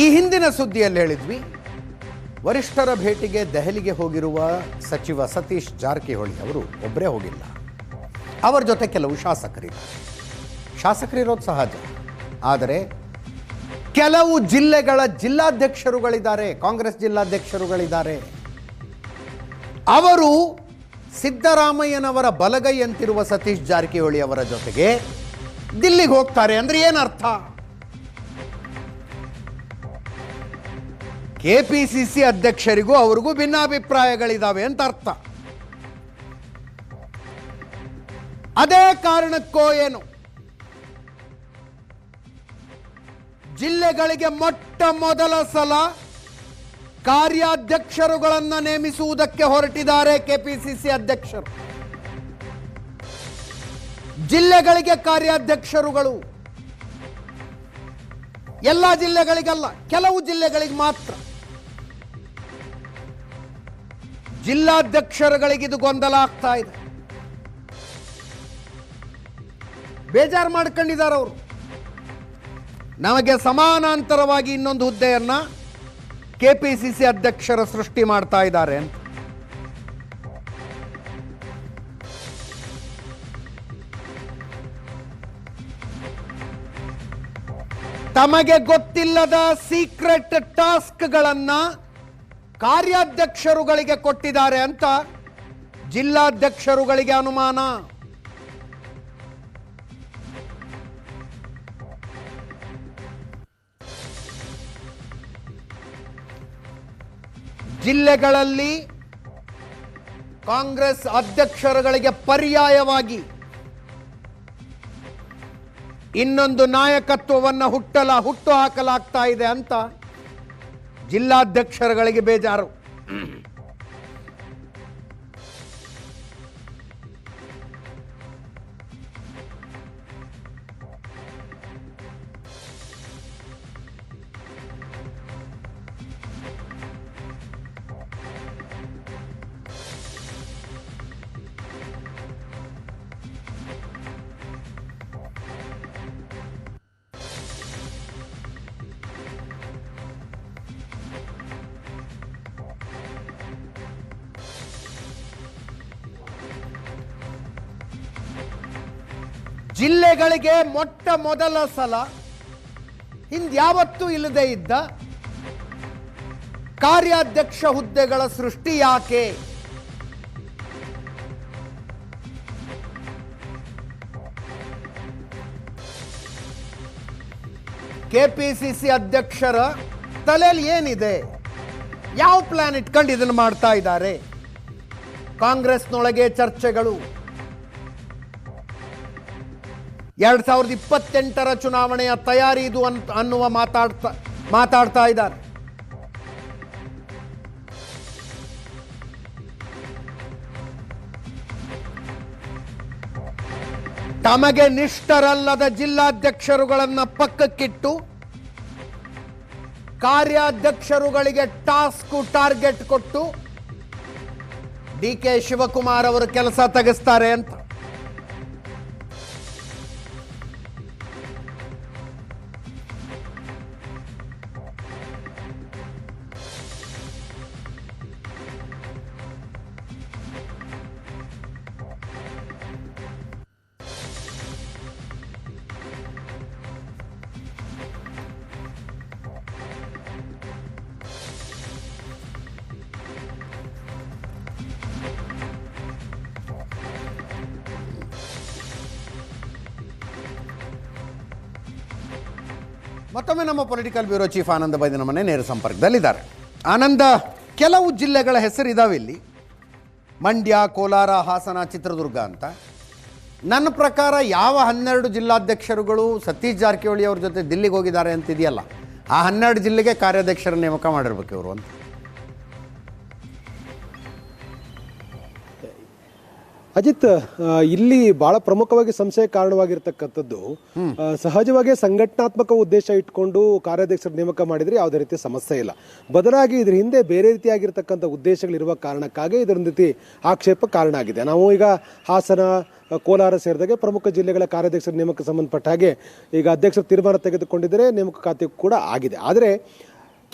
ಈ ಹಿಂದಿನ ಸುದ್ದಿಯಲ್ಲಿ ಹೇಳಿದ್ವಿ, ವರಿಷ್ಠರ ಭೇಟಿಗೆ ದೆಹಲಿಗೆ ಹೋಗಿರುವ ಸಚಿವ ಸತೀಶ್ ಜಾರಕಿಹೊಳಿ ಅವರು ಒಬ್ಬರೇ ಹೋಗಿಲ್ಲ, ಅವರ ಜೊತೆ ಕೆಲವು ಶಾಸಕರಿದ್ದಾರೆ. ಶಾಸಕರಿರೋದು ಸಹಜ, ಆದರೆ ಕೆಲವು ಜಿಲ್ಲೆಗಳ ಜಿಲ್ಲಾಧ್ಯಕ್ಷರುಗಳಿದ್ದಾರೆ, ಕಾಂಗ್ರೆಸ್ ಜಿಲ್ಲಾಧ್ಯಕ್ಷರುಗಳಿದ್ದಾರೆ. ಅವರು ಸಿದ್ದರಾಮಯ್ಯನವರ ಬಲಗೈ ಅಂತಿರುವ ಸತೀಶ್ ಜಾರಕಿಹೊಳಿ ಅವರ ಜೊತೆಗೆ ದಿಲ್ಲಿಗೆ ಹೋಗ್ತಾರೆ ಅಂದ್ರೆ ಏನರ್ಥ? ಕೆಪಿಸಿಸಿ ಅಧ್ಯಕ್ಷರಿಗೂ ಅವ್ರಿಗೂ ಭಿನ್ನಾಭಿಪ್ರಾಯಗಳಿದ್ದಾವೆ ಅಂತ ಅರ್ಥ. ಅದೇ ಕಾರಣಕ್ಕೋ ಏನು ಜಿಲ್ಲೆಗಳಿಗೆ ಮೊಟ್ಟ ಮೊದಲ ಸಲ ಕಾರ್ಯಾಧ್ಯಕ್ಷರುಗಳನ್ನು ನೇಮಿಸುವುದಕ್ಕೆ ಹೊರಟಿದ್ದಾರೆ ಕೆಪಿಸಿಸಿ ಅಧ್ಯಕ್ಷರು. ಜಿಲ್ಲೆಗಳಿಗೆ ಕಾರ್ಯಾಧ್ಯಕ್ಷರುಗಳು, ಎಲ್ಲ ಜಿಲ್ಲೆಗಳಿಗಲ್ಲ, ಕೆಲವು ಜಿಲ್ಲೆಗಳಿಗೆ ಮಾತ್ರ. ಜಿಲ್ಲಾಧ್ಯಕ್ಷರುಗಳಿಗೆ ಇದು ಗೊಂದಲ ಆಗ್ತಾ ಇದೆ, ಬೇಜಾರು ಮಾಡ್ಕೊಂಡಿದ್ದಾರೆ ಅವರು. ನಮಗೆ ಸಮಾನಾಂತರವಾಗಿ ಇನ್ನೊಂದು ಹುದ್ದೆಯನ್ನ ಕೆಪಿಸಿಸಿ ಅಧ್ಯಕ್ಷರ ಸೃಷ್ಟಿ ಮಾಡ್ತಾ ಇದ್ದಾರೆ ಅಂತ. ತಮಗೆ ಗೊತ್ತಿಲ್ಲದ ಸೀಕ್ರೆಟ್ ಟಾಸ್ಕ್ಗಳನ್ನ ಕಾರ್ಯಾಧ್ಯಕ್ಷರುಗಳಿಗೆ ಕೊಟ್ಟಿದ್ದಾರೆ ಅಂತ ಜಿಲ್ಲಾಧ್ಯಕ್ಷರುಗಳಿಗೆ ಅನುಮಾನ. ಜಿಲ್ಲೆಗಳಲ್ಲಿ ಕಾಂಗ್ರೆಸ್ ಅಧ್ಯಕ್ಷರುಗಳಿಗೆ ಪರ್ಯಾಯವಾಗಿ ಇನ್ನೊಂದು ನಾಯಕತ್ವವನ್ನು ಹುಟ್ಟು ಹಾಕಲಾಗ್ತಾ ಇದೆ ಅಂತ ಜಿಲ್ಲಾಧ್ಯಕ್ಷರುಗಳಿಗೆ ಬೇಜಾರು. ಜಿಲ್ಲೆಗಳಿಗೆ ಮೊಟ್ಟ ಮೊದಲ ಸಲ ಹಿಂದ್ಯಾವತ್ತೂ ಇಲ್ಲದೆ ಇದ್ದ ಕಾರ್ಯಾಧ್ಯಕ್ಷ ಹುದ್ದೆಗಳ ಸೃಷ್ಟಿ ಯಾಕೆ? ಕೆಪಿಸಿಸಿ ಅಧ್ಯಕ್ಷರ ತಲೆಯಲ್ಲಿ ಏನಿದೆ? ಯಾವ ಪ್ಲಾನ್ ಇಟ್ಕೊಂಡು ಇದನ್ನು ಮಾಡ್ತಾ ಇದ್ದಾರೆ? ಕಾಂಗ್ರೆಸ್ನೊಳಗೆ ಚರ್ಚೆಗಳು. 2028ರ ಚುನಾವಣೆಯ ತಯಾರಿ ಇದು ಅನ್ನುವ ಮಾತಾಡ್ತಾ ಇದ್ದಾರೆ. ತಮಗೆ ನಿಷ್ಠರಲ್ಲದ ಜಿಲ್ಲಾಧ್ಯಕ್ಷರುಗಳನ್ನ ಪಕ್ಕಕ್ಕಿಟ್ಟು ಕಾರ್ಯಾಧ್ಯಕ್ಷರುಗಳಿಗೆ ಟಾರ್ಗೆಟ್ ಕೊಟ್ಟು ಡಿ.ಕೆ. ಶಿವಕುಮಾರ್ ಅವರು ಕೆಲಸ ತೆಗೆಸ್ತಾರೆ ಅಂತ. ಮತ್ತೊಮ್ಮೆ ನಮ್ಮ ಪೊಲಿಟಿಕಲ್ ಬ್ಯೂರೋ ಚೀಫ್ ಆನಂದ ಬೈದ್ಯ ನಮ್ಮನೆ ನೇರ ಸಂಪರ್ಕದಲ್ಲಿದ್ದಾರೆ. ಆನಂದ, ಕೆಲವು ಜಿಲ್ಲೆಗಳ ಹೆಸರಿದಾವೆ ಇಲ್ಲಿ, ಮಂಡ್ಯ, ಕೋಲಾರ, ಹಾಸನ, ಚಿತ್ರದುರ್ಗ ಅಂತ. ನನ್ನ ಪ್ರಕಾರ ಯಾವ 12 ಜಿಲ್ಲಾಧ್ಯಕ್ಷರುಗಳು ಸತೀಶ್ ಜಾರಕಿಹೊಳಿ ಅವ್ರ ಜೊತೆ ದಿಲ್ಲಿಗೆ ಹೋಗಿದ್ದಾರೆ ಅಂತಿದೆಯಲ್ಲ, ಆ 12 ಜಿಲ್ಲೆಗೆ ಕಾರ್ಯಾಧ್ಯಕ್ಷರ ನೇಮಕ ಮಾಡಿರ್ಬೇಕು ಇವರು ಅಂತ. ಅಜಿತ್, ಇಲ್ಲಿ ಬಹಳ ಪ್ರಮುಖವಾಗಿ ಸಂಶಯ ಕಾರಣವಾಗಿರ್ತಕ್ಕಂಥದ್ದು, ಸಹಜವಾಗಿ ಸಂಘಟನಾತ್ಮಕ ಉದ್ದೇಶ ಇಟ್ಕೊಂಡು ಕಾರ್ಯಾಧ್ಯಕ್ಷರ ನೇಮಕ ಮಾಡಿದ್ರೆ ಯಾವುದೇ ರೀತಿ ಸಮಸ್ಯೆ ಇಲ್ಲ. ಬದಲಾಗಿ ಇದ್ರ ಹಿಂದೆ ಬೇರೆ ರೀತಿಯಾಗಿರ್ತಕ್ಕಂಥ ಉದ್ದೇಶಗಳಿರುವ ಕಾರಣಕ್ಕಾಗಿ ಇದೊಂದು ರೀತಿ ಆಕ್ಷೇಪ ಕಾರಣ ಆಗಿದೆ. ನಾವು ಈಗ ಹಾಸನ, ಕೋಲಾರ ಸೇರಿದಾಗೆ ಪ್ರಮುಖ ಜಿಲ್ಲೆಗಳ ಕಾರ್ಯಾಧ್ಯಕ್ಷರ ನೇಮಕ ಸಂಬಂಧಪಟ್ಟ ಹಾಗೆ ಈಗ ಅಧ್ಯಕ್ಷರು ತೀರ್ಮಾನ ತೆಗೆದುಕೊಂಡಿದ್ದರೆ ನೇಮಕಾತಿ ಕೂಡ ಆಗಿದೆ. ಆದರೆ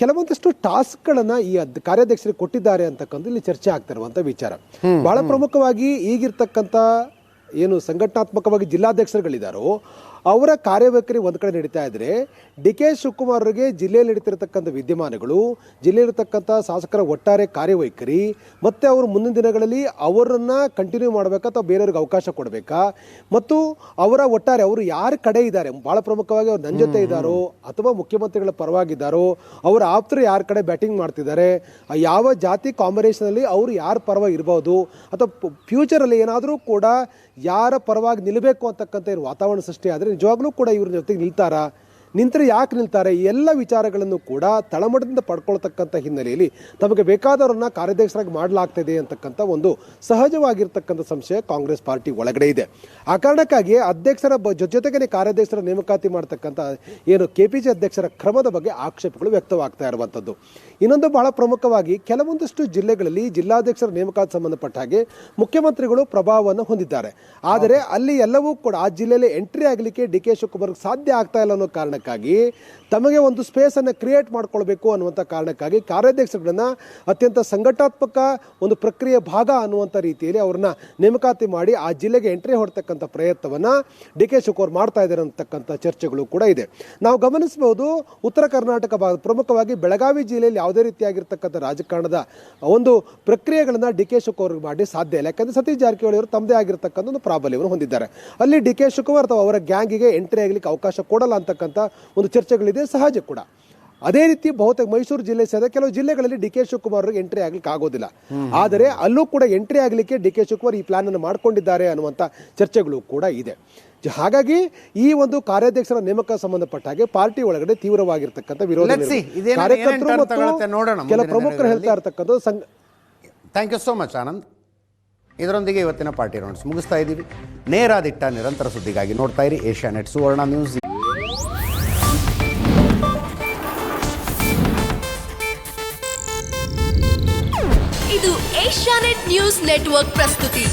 ಕೆಲವೊಂದಷ್ಟು ಟಾಸ್ಕ್ಗಳನ್ನು ಈ ಕಾರ್ಯಾಧ್ಯಕ್ಷರಿಗೆ ಕೊಟ್ಟಿದ್ದಾರೆ ಅಂತಕ್ಕಂಥ ಇಲ್ಲಿ ಚರ್ಚೆ ಆಗ್ತಿರುವಂಥ ವಿಚಾರ. ಬಹಳ ಪ್ರಮುಖವಾಗಿ ಈಗಿರ್ತಕ್ಕಂಥ ಏನು ಸಂಘಟನಾತ್ಮಕವಾಗಿ ಜಿಲ್ಲಾಧ್ಯಕ್ಷರುಗಳಿದ್ದಾರೋ ಅವರ ಕಾರ್ಯವೈಖರಿ ಒಂದು ಕಡೆ ನಡೀತಾ ಇದ್ರೆ, ಡಿ ಕೆ ಶಿವಕುಮಾರ್ ಅವರಿಗೆ ಜಿಲ್ಲೆಯಲ್ಲಿ ನಡೀತಿರತಕ್ಕಂಥ ವಿದ್ಯಮಾನಗಳು, ಜಿಲ್ಲೆಯಲ್ಲಿರ್ತಕ್ಕಂಥ ಶಾಸಕರ ಒಟ್ಟಾರೆ ಕಾರ್ಯವೈಖರಿ, ಮತ್ತು ಅವರು ಮುಂದಿನ ದಿನಗಳಲ್ಲಿ ಅವರನ್ನು ಕಂಟಿನ್ಯೂ ಮಾಡಬೇಕಾ ಅಥವಾ ಬೇರೆಯವ್ರಿಗೆ ಅವಕಾಶ ಕೊಡಬೇಕಾ, ಮತ್ತು ಅವರ ಒಟ್ಟಾರೆ ಅವರು ಯಾರ ಕಡೆ ಇದ್ದಾರೆ, ಭಾಳ ಪ್ರಮುಖವಾಗಿ ಅವ್ರು ನನ್ನ ಜೊತೆ ಇದ್ದಾರೋ ಅಥವಾ ಮುಖ್ಯಮಂತ್ರಿಗಳ ಪರವಾಗಿದ್ದಾರೋ, ಅವರ ಆಪ್ತರು ಯಾರ ಕಡೆ ಬ್ಯಾಟಿಂಗ್ ಮಾಡ್ತಿದ್ದಾರೆ, ಯಾವ ಜಾತಿ ಕಾಂಬಿನೇಷನಲ್ಲಿ ಅವರು ಯಾರ ಪರವಾಗಿ ಇರ್ಬೋದು, ಅಥವಾ ಫ್ಯೂಚರಲ್ಲಿ ಏನಾದರೂ ಕೂಡ ಯಾರ ಪರವಾಗಿ ನಿಲ್ಲಬೇಕು ಅಂತಕ್ಕಂಥ ವಾತಾವರಣ ಸೃಷ್ಟಿ ಆದರೆ ನಿಜವಾಗ್ಲೂ ಕೂಡ ಇವ್ರ ಜೊತೆಗೆ ನಿಲ್ತಾರಾ, ನಿಂತರೆ ಯಾಕೆ ನಿಲ್ತಾರೆ, ಈ ಎಲ್ಲ ವಿಚಾರಗಳನ್ನು ಕೂಡ ತಳಮಟ್ಟದಿಂದ ಪಡ್ಕೊಳ್ತಕ್ಕಂಥ ಹಿನ್ನೆಲೆಯಲ್ಲಿ ತಮಗೆ ಬೇಕಾದವರನ್ನ ಕಾರ್ಯಾಧ್ಯಕ್ಷರಾಗಿ ಮಾಡಲಾಗ್ತಿದೆ ಅಂತಕ್ಕಂಥ ಒಂದು ಸಹಜವಾಗಿರ್ತಕ್ಕಂಥ ಸಂಶಯ ಕಾಂಗ್ರೆಸ್ ಪಾರ್ಟಿ ಒಳಗಡೆ ಇದೆ. ಆ ಕಾರಣಕ್ಕಾಗಿ ಅಧ್ಯಕ್ಷರ ಜೊತೆಗೇ ಕಾರ್ಯಾಧ್ಯಕ್ಷರ ನೇಮಕಾತಿ ಮಾಡ್ತಕ್ಕಂಥ ಏನು KPC ಅಧ್ಯಕ್ಷರ ಕ್ರಮದ ಬಗ್ಗೆ ಆಕ್ಷೇಪಗಳು ವ್ಯಕ್ತವಾಗ್ತಾ ಇರುವಂಥದ್ದು. ಇನ್ನೊಂದು ಬಹಳ ಪ್ರಮುಖವಾಗಿ ಕೆಲವೊಂದಷ್ಟು ಜಿಲ್ಲೆಗಳಲ್ಲಿ ಜಿಲ್ಲಾಧ್ಯಕ್ಷರ ನೇಮಕಾತಿ ಸಂಬಂಧಪಟ್ಟ ಹಾಗೆ ಮುಖ್ಯಮಂತ್ರಿಗಳು ಪ್ರಭಾವವನ್ನು ಹೊಂದಿದ್ದಾರೆ. ಆದರೆ ಅಲ್ಲಿ ಎಲ್ಲವೂ ಕೂಡ ಆ ಜಿಲ್ಲೆಯಲ್ಲಿ ಎಂಟ್ರಿ ಆಗಲಿಕ್ಕೆ ಡಿ ಕೆ ಶಿವಕುಮಾರ್ಗೆ ಸಾಧ್ಯ ಆಗ್ತಾ ಇಲ್ಲ ಅನ್ನೋ ಕಾರಣಕ್ಕಾಗಿ ತಮಗೆ ಒಂದು ಸ್ಪೇಸ್ ಅನ್ನು ಕ್ರಿಯೇಟ್ ಮಾಡ್ಕೊಳ್ಬೇಕು ಅನ್ನುವಂಥ ಕಾರಣಕ್ಕಾಗಿ ಕಾರ್ಯಾಧ್ಯಕ್ಷರುಗಳನ್ನ ಅತ್ಯಂತ ಸಂಘಟನಾತ್ಮಕ ಒಂದು ಪ್ರಕ್ರಿಯೆ ಭಾಗ ಅನ್ನುವಂಥ ರೀತಿಯಲ್ಲಿ ಅವ್ರನ್ನ ನೇಮಕಾತಿ ಮಾಡಿ ಆ ಜಿಲ್ಲೆಗೆ ಎಂಟ್ರಿ ಹೊಡ್ತಕ್ಕಂಥ ಪ್ರಯತ್ನವನ್ನು ಡಿ ಕೆ ಶಿವಕುಮಾರ್ ಮಾಡ್ತಾ ಇದ್ದಾರೆ ಅಂತಕ್ಕಂಥ ಚರ್ಚೆಗಳು ಕೂಡ ಇದೆ. ನಾವು ಗಮನಿಸಬಹುದು, ಉತ್ತರ ಕರ್ನಾಟಕ ಭಾಗ ಪ್ರಮುಖವಾಗಿ ಬೆಳಗಾವಿ ಜಿಲ್ಲೆಯಲ್ಲಿ ಯಾವುದೇ ರೀತಿಯಾಗಿರ್ತಕ್ಕಂಥ ರಾಜಕಾರಣದ ಒಂದು ಪ್ರಕ್ರಿಯೆಗಳನ್ನ ಡಿ ಕೆ ಶಿವಕುಮಾರ್ ಮಾಡಿ ಸಾಧ್ಯ ಇಲ್ಲ. ಯಾಕಂದ್ರೆ ಸತೀಶ್ ಜಾರಕಿಹೊಳಿ ಅವರು ತಮ್ಮದೇ ಆಗಿರ್ತಕ್ಕಂಥ ಒಂದು ಪ್ರಾಬಲ್ಯವನ್ನು ಹೊಂದಿದ್ದಾರೆ. ಅಲ್ಲಿ ಡಿ ಕೆ ಶಿವಕುಮಾರ್ ಅಥವಾ ಅವರ ಗ್ಯಾಂಗಿಗೆ ಎಂಟ್ರಿ ಆಗಲಿಕ್ಕೆ ಅವಕಾಶ ಕೊಡಲ್ಲ ಅಂತಕ್ಕಂಥ ಒಂದು ಚರ್ಚೆಗಳಿದೆ, ಸಹಜ ಕೂಡ. ಅದೇ ರೀತಿ ಬಹುತೇಕ ಮೈಸೂರು ಜಿಲ್ಲೆ ಸೇರಿದ ಕೆಲವು ಜಿಲ್ಲೆಗಳಲ್ಲಿ ಡಿ ಕೆ ಶಿವಕುಮಾರ್ ಅವರಿಗೆ ಎಂಟ್ರಿ ಆಗ್ಲಿಕ್ಕೆ ಆಗೋದಿಲ್ಲ. ಆದರೆ ಅಲ್ಲೂ ಕೂಡ ಎಂಟ್ರಿ ಆಗಲಿಕ್ಕೆ ಡಿ ಕೆ ಶಿವಕುಮಾರ್ ಈ ಪ್ಲಾನ್ ಅನ್ನು ಮಾಡ್ಕೊಂಡಿದ್ದಾರೆ ಅನ್ನುವಂಥ ಚರ್ಚೆಗಳು ಕೂಡ ಇದೆ. ಹಾಗಾಗಿ ಈ ಒಂದು ಕಾರ್ಯಾಧ್ಯಕ್ಷರ ನೇಮಕ ಸಂಬಂಧಪಟ್ಟ ಹಾಗೆ ಪಾರ್ಟಿ ಒಳಗಡೆ ತೀವ್ರವಾಗಿರ್ತಕ್ಕಂಥ ವಿರೋಧ ಕಾರ್ಯಕರ್ತರು ಮತ್ತು ಕೆಲ ಪ್ರಮುಖರು ಹೇಳ್ತಾ ಇರ್ತಕ್ಕಂಥ thank you so much Anand. ಇದರೊಂದಿಗೆ ಇವತ್ತಿನ ಪಾರ್ಟಿ ರೌಂಡ್ಸ್ ಮುಗಿಸ್ತಾ ಇದ್ದೀವಿ. ನೇರ ದಿಟ್ಟ ನಿರಂತರ ಸುದ್ದಿಗಾಗಿ ನೋಡ್ತಾ ಇರಿ ಏಷ್ಯಾನೆಟ್ ಸುವರ್ಣ ನ್ಯೂಸ್. ಇದು ಏಷ್ಯಾನೆಟ್ ನ್ಯೂಸ್ ನೆಟ್ವರ್ಕ್ ಪ್ರಸ್ತುತಿ.